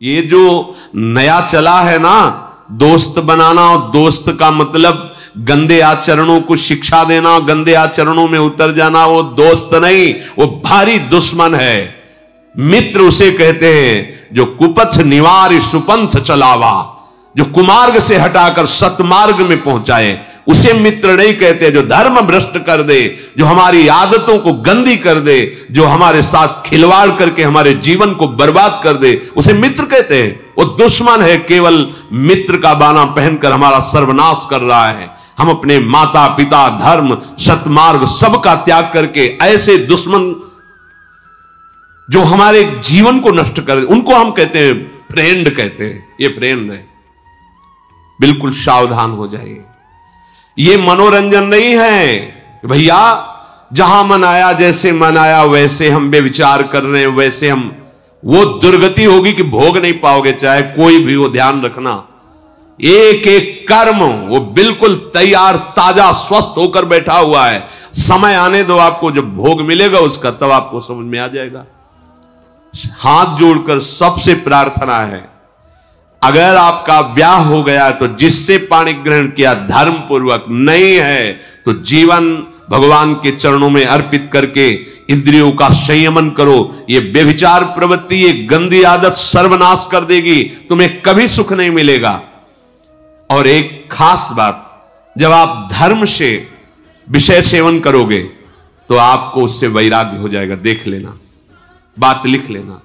ये जो नया चला है ना, दोस्त बनाना, और दोस्त का मतलब गंदे आचरणों को शिक्षा देना, गंदे आचरणों में उतर जाना, वो दोस्त नहीं, वो भारी दुश्मन है। मित्र उसे कहते हैं जो कुपथ निवार सुपंथ चलावा, जो कुमार्ग से हटाकर सतमार्ग में पहुंचाए, उसे मित्र नहीं कहते। जो धर्म भ्रष्ट कर दे, जो हमारी आदतों को गंदी कर दे, जो हमारे साथ खिलवाड़ करके हमारे जीवन को बर्बाद कर दे, उसे मित्र कहते हैं। वो दुश्मन है, केवल मित्र का बाना पहनकर हमारा सर्वनाश कर रहा है। हम अपने माता पिता, धर्म, सतमार्ग सबका त्याग करके ऐसे दुश्मन जो हमारे जीवन को नष्ट कर दे, उनको हम कहते हैं फ्रेंड कहते हैं। ये फ्रेंड है, बिल्कुल सावधान हो जाइए। ये मनोरंजन नहीं है भैया, जहां मन आया, जैसे मन आया वैसे हम बेविचार कर रहे हैं, वैसे हम, वो दुर्गति होगी कि भोग नहीं पाओगे, चाहे कोई भी हो। ध्यान रखना, एक एक कर्म वो बिल्कुल तैयार, ताजा, स्वस्थ होकर बैठा हुआ है। समय आने दो, आपको जब भोग मिलेगा उसका, तब आपको समझ में आ जाएगा। हाथ जोड़कर सबसे प्रार्थना है, अगर आपका ब्याह हो गया तो जिससे पाणी ग्रहण किया धर्म पूर्वक, नहीं है तो जीवन भगवान के चरणों में अर्पित करके इंद्रियों का संयमन करो। ये व्यभिचार प्रवृत्ति, ये गंदी आदत सर्वनाश कर देगी, तुम्हें कभी सुख नहीं मिलेगा। और एक खास बात, जब आप धर्म से विषय सेवन करोगे तो आपको उससे वैराग्य हो जाएगा। देख लेना, बात लिख लेना,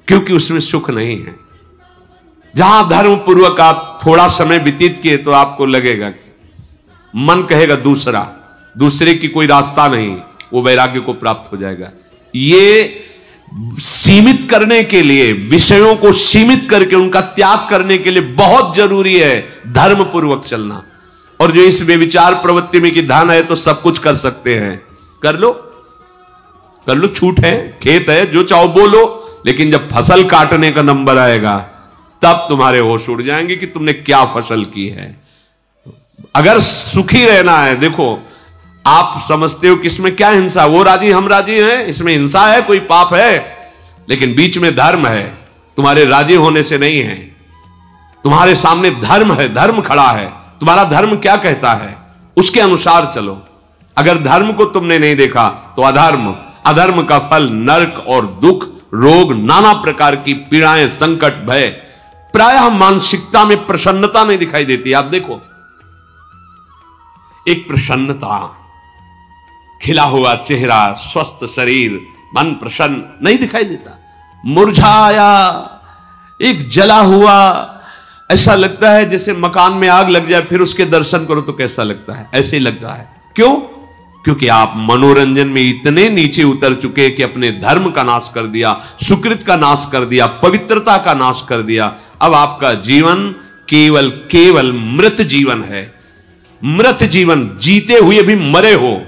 क्योंकि उसमें सुख नहीं है। जहां धर्म पूर्वक आप थोड़ा समय व्यतीत किए तो आपको लगेगा, मन कहेगा दूसरे की कोई रास्ता नहीं, वो वैराग्य को प्राप्त हो जाएगा। ये सीमित करने के लिए, विषयों को सीमित करके उनका त्याग करने के लिए बहुत जरूरी है धर्म पूर्वक चलना। और जो इस व्यभिचार प्रवृत्ति में कि धन है तो सब कुछ कर सकते हैं, कर लो, छूट है, खेत है, जो चाहो बोलो, लेकिन जब फसल काटने का नंबर आएगा तब तुम्हारे होश उड़ जाएंगे कि तुमने क्या फसल की है। अगर सुखी रहना है, देखो आप समझते हो कि इसमें क्या हिंसा, वो राजी हम राजी हैं, इसमें हिंसा है, कोई पाप है, लेकिन बीच में धर्म है। तुम्हारे राजी होने से नहीं है, तुम्हारे सामने धर्म है, धर्म खड़ा है। तुम्हारा धर्म क्या कहता है उसके अनुसार चलो। अगर धर्म को तुमने नहीं देखा तो अधर्म, अधर्म का फल नरक और दुख, रोग, नाना प्रकार की पीड़ाएं, संकट, भय। प्रायः मानसिकता में प्रसन्नता नहीं दिखाई देती। आप देखो, एक प्रसन्नता, खिला हुआ चेहरा, स्वस्थ शरीर, मन प्रसन्न नहीं दिखाई देता। मुरझाया, एक जला हुआ, ऐसा लगता है जैसे मकान में आग लग जाए, फिर उसके दर्शन करो तो कैसा लगता है, ऐसे ही लगता है। क्यों? क्योंकि आप मनोरंजन में इतने नीचे उतर चुके कि अपने धर्म का नाश कर दिया, सुकृत का नाश कर दिया, पवित्रता का नाश कर दिया। अब आपका जीवन केवल मृत जीवन है। मृत जीवन, जीते हुए भी मरे हो।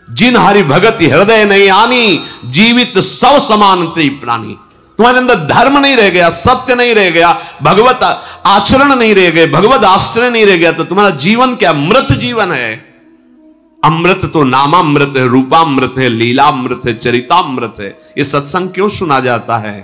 जिन हरि भगत हृदय नहीं आनी, जीवित सब समान प्राणी। तुम्हारे अंदर धर्म नहीं रह गया, सत्य नहीं रह गया, भगवत आचरण नहीं रह गए, भगवत आश्रय नहीं रह गया, तो तुम्हारा जीवन क्या? मृत जीवन है। अमृत तो नामामृत है, रूपामृत है, लीलामृत है, चरितामृत है। ये सत्संग क्यों सुना जाता है?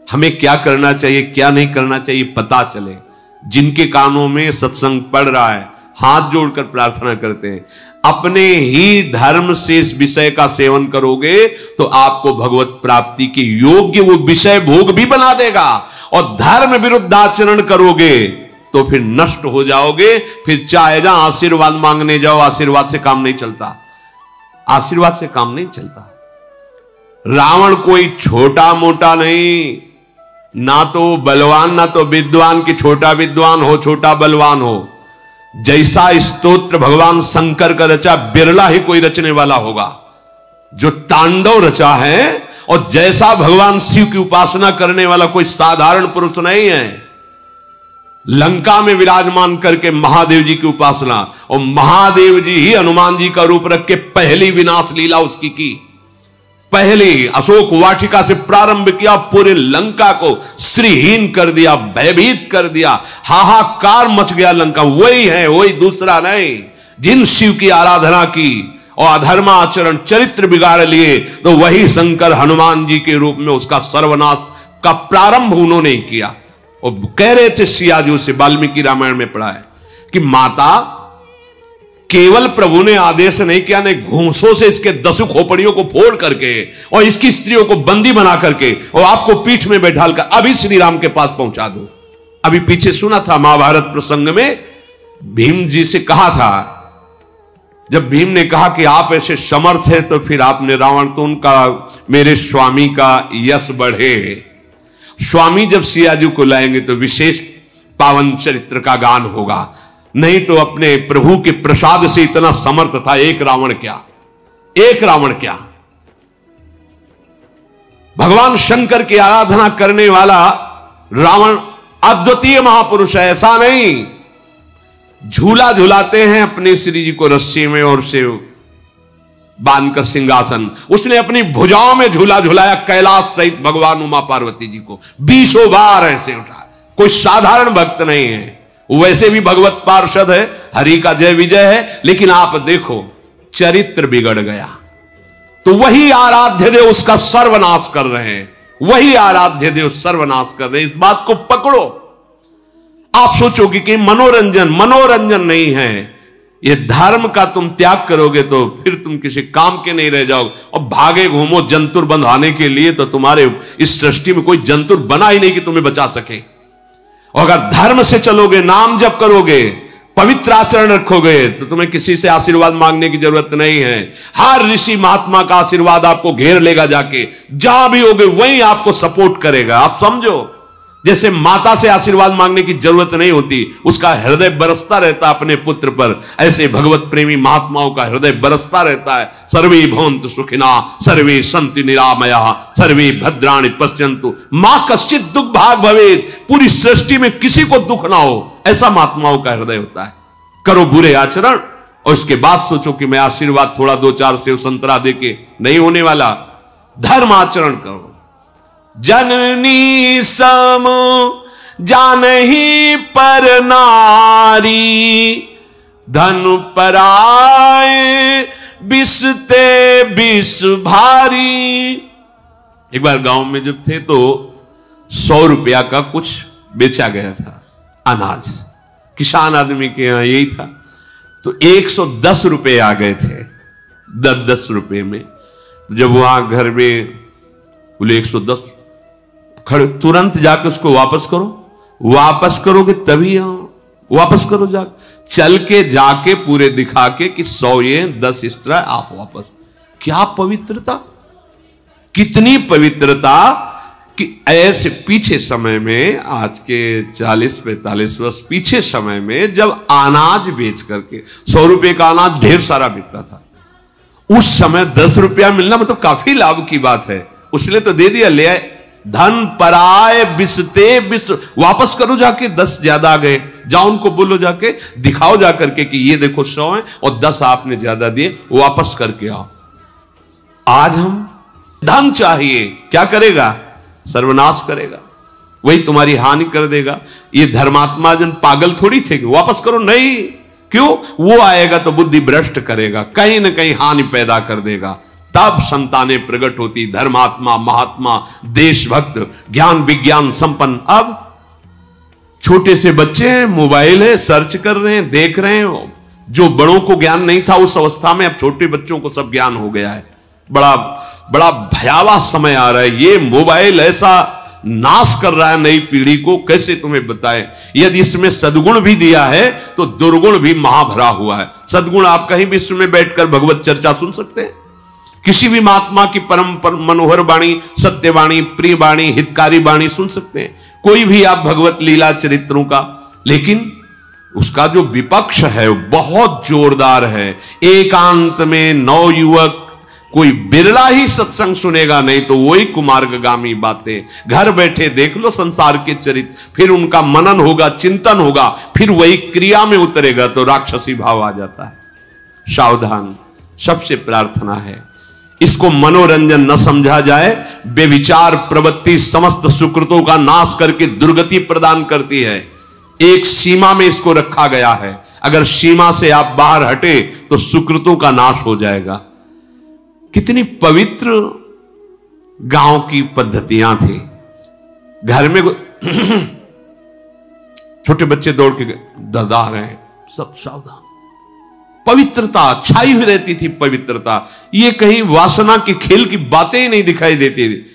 हमें क्या करना चाहिए, क्या नहीं करना चाहिए पता चले। जिनके कानों में सत्संग पड़ रहा है, हाथ जोड़कर प्रार्थना करते हैं, अपने ही धर्म से इस विषय का सेवन करोगे तो आपको भगवत प्राप्ति के योग्य वो विषय भोग भी बना देगा। और धर्म विरुद्ध आचरण करोगे तो फिर नष्ट हो जाओगे। फिर चाहे जहां आशीर्वाद मांगने जाओ, आशीर्वाद से काम नहीं चलता, आशीर्वाद से काम नहीं चलता। रावण कोई छोटा मोटा नहीं, ना तो बलवान ना तो विद्वान कि छोटा विद्वान हो, छोटा बलवान हो। जैसा स्तोत्र भगवान शंकर का रचा, बिरला ही कोई रचने वाला होगा जो तांडव रचा है। और जैसा भगवान शिव की उपासना करने वाला कोई साधारण पुरुष नहीं है। लंका में विराजमान करके महादेव जी की उपासना, और महादेव जी ही हनुमान जी का रूप रख के पहली विनाश लीला उसकी की। पहली अशोक वाटिका से प्रारंभ किया, पूरे लंका को श्रीहीन कर दिया, भयभीत कर दिया, हाहाकार मच गया लंका। वही है, वही, दूसरा नहीं। जिन शिव की आराधना की और अधर्माचरण चरित्र बिगाड़ लिए, तो वही शंकर हनुमान जी के रूप में उसका सर्वनाश का प्रारंभ उन्होंने किया। और कह रहे थे सियाजू से, वाल्मीकि रामायण में पढ़ा है कि माता केवल प्रभु ने आदेश नहीं किया, ने घूंसों से इसके 10 खोपड़ियों को फोड़ करके और इसकी स्त्रियों को बंदी बना करके और आपको पीठ में बैठाल कर अभी श्री राम के पास पहुंचा दो। अभी पीछे सुना था महाभारत प्रसंग में भीम जी से कहा था, जब भीम ने कहा कि आप ऐसे समर्थ हैं तो फिर आपने रावण, तो उनका मेरे स्वामी का यश बढ़े। स्वामी जब सियाजू को लाएंगे तो विशेष पावन चरित्र का गान होगा, नहीं तो अपने प्रभु के प्रसाद से इतना समर्थ था, एक रावण क्या। भगवान शंकर की आराधना करने वाला रावण अद्वितीय महापुरुष है, ऐसा नहीं। झूला झुलाते हैं अपने श्री जी को रस्सी में और से बांधकर सिंहासन, उसने अपनी भुजाओं में झूला झुलाया कैलाश सहित भगवान उमा पार्वती जी को 20 बार ऐसे उठा। कोई साधारण भक्त नहीं है, वैसे भी भगवत पार्षद है, हरि का जय विजय है, लेकिन आप देखो चरित्र बिगड़ गया तो वही आराध्य देव उसका सर्वनाश कर रहे हैं, वही आराध्य देव सर्वनाश कर रहे हैं। इस बात को पकड़ो। आप सोचोगे कि मनोरंजन नहीं है, ये धर्म का तुम त्याग करोगे तो फिर तुम किसी काम के नहीं रह जाओगे। और भागे घूमो जंतुर बंधाने के लिए, तो तुम्हारे इस सृष्टि में कोई जंतुर बना ही नहीं कि तुम्हें बचा सके। और अगर धर्म से चलोगे, नाम जप करोगे, पवित्र आचरण रखोगे, तो तुम्हें किसी से आशीर्वाद मांगने की जरूरत नहीं है। हर ऋषि महात्मा का आशीर्वाद आपको घेर लेगा, जाके जहां भी होगे वहीं आपको सपोर्ट करेगा। आप समझो, जैसे माता से आशीर्वाद मांगने की जरूरत नहीं होती, उसका हृदय बरसता रहता अपने पुत्र पर, ऐसे भगवत प्रेमी महात्माओं का हृदय बरसता रहता है। सर्वे भवन्तु सुखिना सर्वे सन्तु निरामयाः सर्वे भद्राणि पश्यन्तु मां कश्चित् दुख भाग भवेत्। पूरी सृष्टि में किसी को दुख ना हो, ऐसा महात्माओं का हृदय होता है। करो बुरे आचरण और उसके बाद सोचो कि मैं आशीर्वाद थोड़ा 2-4 सेव संतरा देके नहीं होने वाला। धर्म आचरण करो। जननी सम जानहि पर नारी, धन पराए बिसते बिस भारी। एक बार गांव में जब थे तो 100 रुपया का कुछ बेचा गया था अनाज, किसान आदमी के यहां यही था। तो 110 रुपए आ गए थे 10-10 रुपए में। जब वहां घर में बोले 110 खड़े, तुरंत जाके उसको वापस करोगे तभी वापस करो, जाके चल के जाके पूरे दिखा के कि 100 ये 10 एक्स्ट्रा आप वापस। क्या पवित्रता, कितनी पवित्रता कि ऐसे पीछे समय में, आज के 40-45 वर्ष पीछे समय में, जब अनाज बेच करके 100 रुपए का अनाज ढेर सारा बिकता था, उस समय 10 रुपया मिलना मतलब काफी लाभ की बात है। उसने तो दे दिया, ले आए। धन पराए बिसते बिस, वापस करो जाके, 10 ज्यादा आ गए, जाओ उनको बोलो, जाके दिखाओ जाकर के कि ये देखो 100 है और 10 आपने ज्यादा दिए, वापस करके आओ। आज हम धन चाहिए, क्या करेगा? सर्वनाश करेगा, वही तुम्हारी हानि कर देगा। ये धर्मात्मा जन पागल थोड़ी थे कि वापस करो, नहीं। क्यों? वो आएगा तो बुद्धि भ्रष्ट करेगा, कहीं ना कहीं हानि पैदा कर देगा। तब संतानें प्रकट होती, धर्मात्मा, महात्मा, देशभक्त, ज्ञान विज्ञान संपन्न। अब छोटे से बच्चे हैं, मोबाइल है, सर्च कर रहे हैं, देख रहे हैं। जो बड़ों को ज्ञान नहीं था उस अवस्था में, अब छोटे बच्चों को सब ज्ञान हो गया है। बड़ा बड़ा भयावह समय आ रहा है। ये मोबाइल ऐसा नाश कर रहा है नई पीढ़ी को, कैसे तुम्हें बताएं। यदि इसमें सद्गुण भी दिया है तो दुर्गुण भी महाभरा हुआ है। सद्गुण आप कहीं विश्व में बैठकर भगवत चर्चा सुन सकते हैं, किसी भी महात्मा की परम मनोहर वाणी, सत्यवाणी, प्रिय वाणी, हितकारी वाणी सुन सकते हैं, कोई भी आप भगवत लीला चरित्रों का। लेकिन उसका जो विपक्ष है बहुत जोरदार है। एकांत में नवयुवक, कोई बिरला ही सत्संग सुनेगा, नहीं तो वही कुमार्गगामी बातें। घर बैठे देख लो संसार के चरित्र, फिर उनका मनन होगा, चिंतन होगा, फिर वही क्रिया में उतरेगा तो राक्षसी भाव आ जाता है। सावधान, सबसे प्रार्थना है इसको मनोरंजन न समझा जाए। बेविचार प्रवृत्ति समस्त सुकृतों का नाश करके दुर्गति प्रदान करती है। एक सीमा में इसको रखा गया है, अगर सीमा से आप बाहर हटे तो सुकृतों का नाश हो जाएगा। कितनी पवित्र गांव की पद्धतियां थी। घर में छोटे बच्चे दौड़ के ददा रहे हैं, सब सावधान। पवित्रता छाई हुई रहती थी, पवित्रता। ये कहीं वासना के खेल की बातें ही नहीं दिखाई देती थी।